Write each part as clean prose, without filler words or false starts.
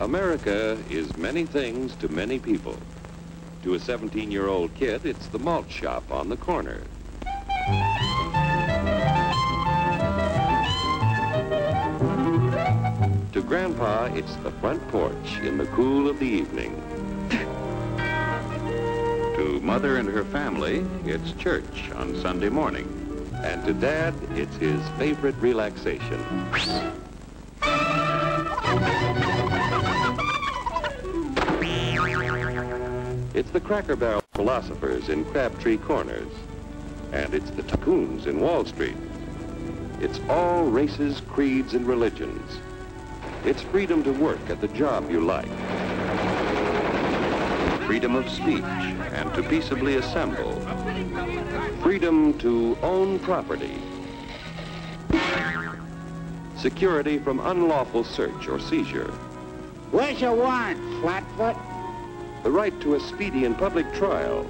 America is many things to many people. To a 17-year-old kid, it's the malt shop on the corner. To Grandpa, it's the front porch in the cool of the evening. To Mother and her family, it's church on Sunday morning. And to Dad, it's his favorite relaxation. It's the Cracker Barrel philosophers in Crabtree Corners. And it's the tycoons in Wall Street. It's all races, creeds, and religions. It's freedom to work at the job you like. Freedom of speech and to peaceably assemble. Freedom to own property. Security from unlawful search or seizure. Where's your warrant, Flatfoot? The right to a speedy and public trial.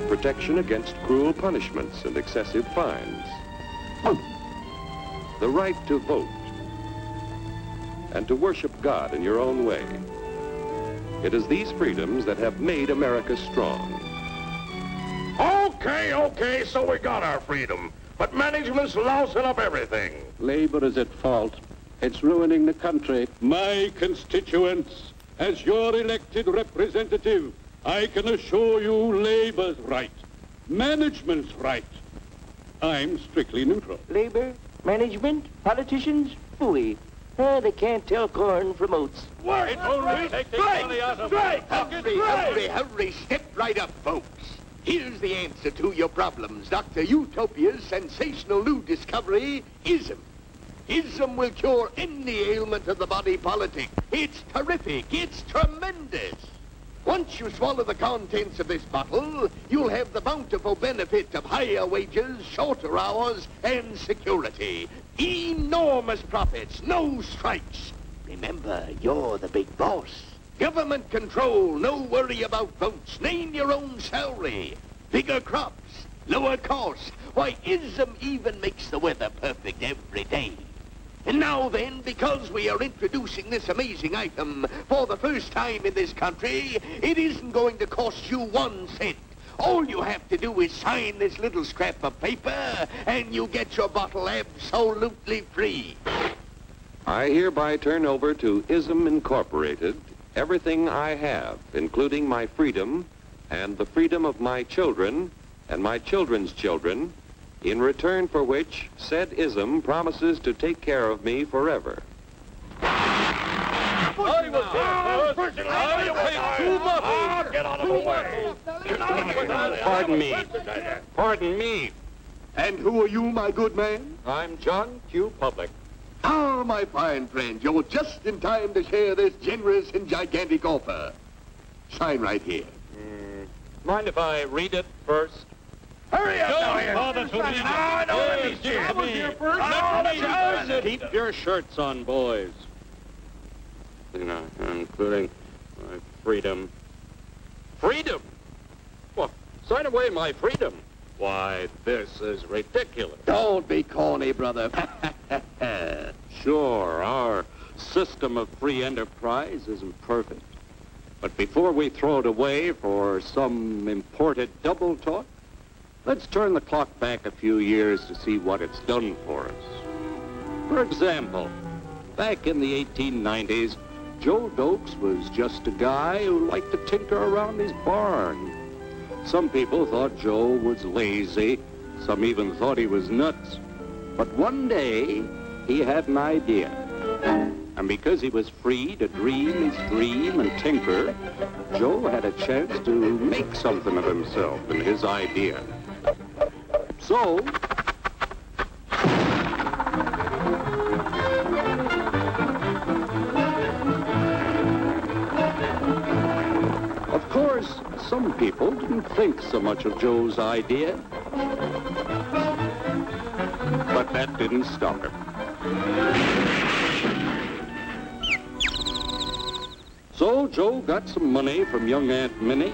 Protection against cruel punishments and excessive fines. The right to vote. And to worship God in your own way. It is these freedoms that have made America strong. Okay, so we got our freedom. But management's lousing up everything. Labor is at fault. It's ruining the country. My constituents, as your elected representative, I can assure you Labor's right. Management's right. I'm strictly neutral. Labor, management, politicians, phooey. They can't tell corn from oats. Wait, take the money out of it. Hurry, step right up, folks. Here's the answer to your problems. Dr. Utopia's sensational new discovery, ism. Ism will cure any ailment of the body politic. It's terrific. It's tremendous. Once you swallow the contents of this bottle, you'll have the bountiful benefit of higher wages, shorter hours, and security. Enormous profits, no strikes. Remember, you're the big boss. Government control, no worry about votes. Name your own salary. Bigger crops, lower costs. Why, ism even makes the weather perfect every day. And now then, because we are introducing this amazing item for the first time in this country, it isn't going to cost you 1 cent. All you have to do is sign this little scrap of paper, and you get your bottle absolutely free. I hereby turn over to ISM Incorporated everything I have, including my freedom and the freedom of my children and my children's children, in return for which said ISM promises to take care of me forever. Get out of the way. Pardon me. And who are you, my good man? I'm John Q. Public. Ah, my fine friend, you're just in time to share this generous and gigantic offer. Sign right here. Mind if I read it first? Hurry up, Keep your shirts on, boys. Including my freedom. Freedom? Well, sign away my freedom. Why, this is ridiculous. Don't be corny, brother. Sure, our system of free enterprise isn't perfect. But before we throw it away for some imported double talk, let's turn the clock back a few years to see what it's done for us. For example, back in the 1890s, Joe Dokes was just a guy who liked to tinker around his barn. Some people thought Joe was lazy. Some even thought he was nuts. But one day, he had an idea. And because he was free to dream his dream and tinker, Joe had a chance to make something of himself and his idea. So, of course, some people didn't think so much of Joe's idea. But that didn't stop him. So Joe got some money from young Aunt Minnie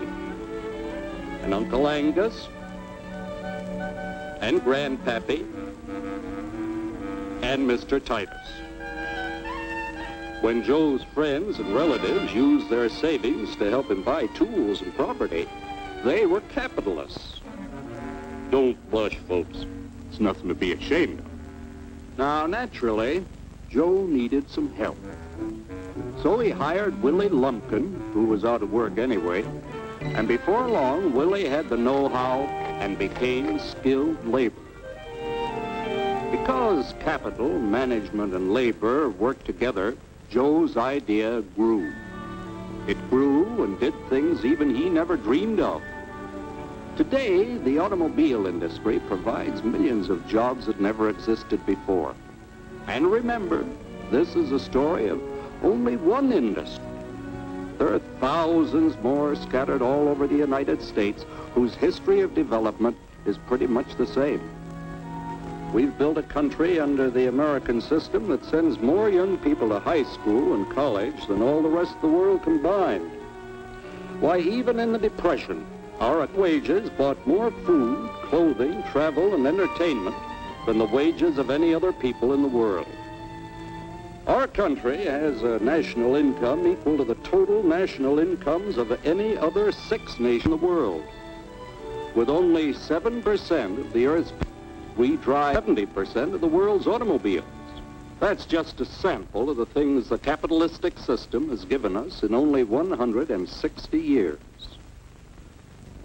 and Uncle Angus and Grandpappy and Mr. Titus. When Joe's friends and relatives used their savings to help him buy tools and property, they were capitalists. Don't blush, folks. It's nothing to be ashamed of. Now, naturally, Joe needed some help. So he hired Willie Lumpkin, who was out of work anyway, and before long, Willie had the know-how and became skilled labor. Because capital, management, and labor worked together, Joe's idea grew. It grew and did things even he never dreamed of. Today, the automobile industry provides millions of jobs that never existed before. And remember, this is a story of only one industry. There are thousands more scattered all over the United States whose history of development is pretty much the same. We've built a country under the American system that sends more young people to high school and college than all the rest of the world combined. Why, even in the Depression, our wages bought more food, clothing, travel, and entertainment than the wages of any other people in the world. Our country has a national income equal to the total national incomes of any other 6 nations in the world. With only 7% of the Earth's people, we drive 70% of the world's automobiles. That's just a sample of the things the capitalistic system has given us in only 160 years.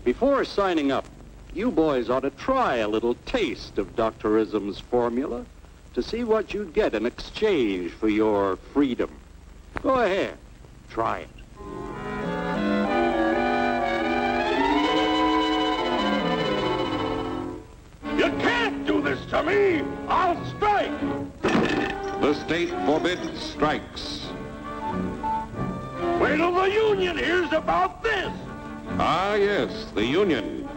Before signing up, you boys ought to try a little taste of Dr. Ism's formula to see what you'd get in exchange for your freedom. Go ahead, try it. You can't do this to me! I'll strike! The state forbids strikes. Wait till the union hears about this! Ah, yes, the union.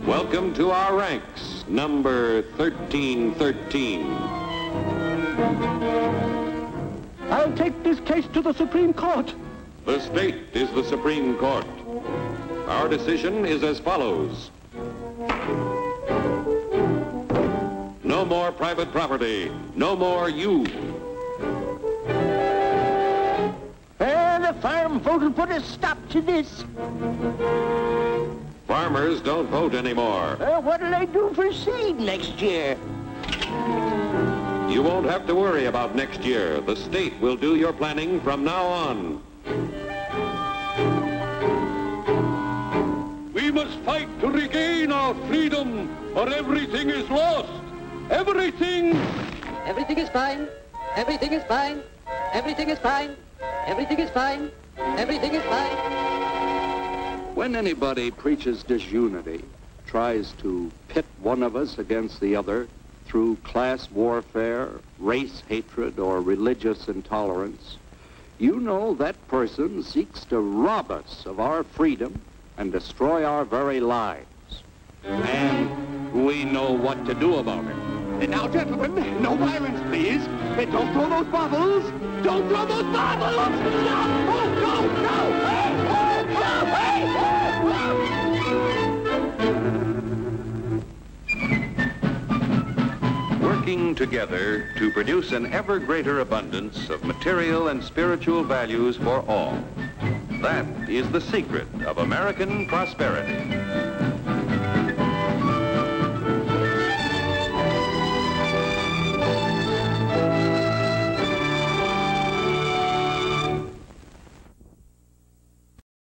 Welcome to our ranks, number 1313. I'll take this case to the Supreme Court. The state is the Supreme Court. Our decision is as follows. No more private property. No more you. The farm vote will put a stop to this. Farmers don't vote anymore. What'll they do for seed next year? You won't have to worry about next year. The state will do your planning from now on. We must fight to regain our freedom, or everything is lost. Everything! Everything is fine. Everything is fine. Everything is fine. Everything is fine. Everything is fine. When anybody preaches disunity, tries to pit one of us against the other through class warfare, race hatred, or religious intolerance, you know that person seeks to rob us of our freedom and destroy our very lives. And we know what to do about it. And now, gentlemen, no violence, please. And don't throw those bottles. Don't throw those bottles! No! Oh, no! No! Hey! Oh, hey! Working together to produce an ever greater abundance of material and spiritual values for all. That is the secret of American prosperity.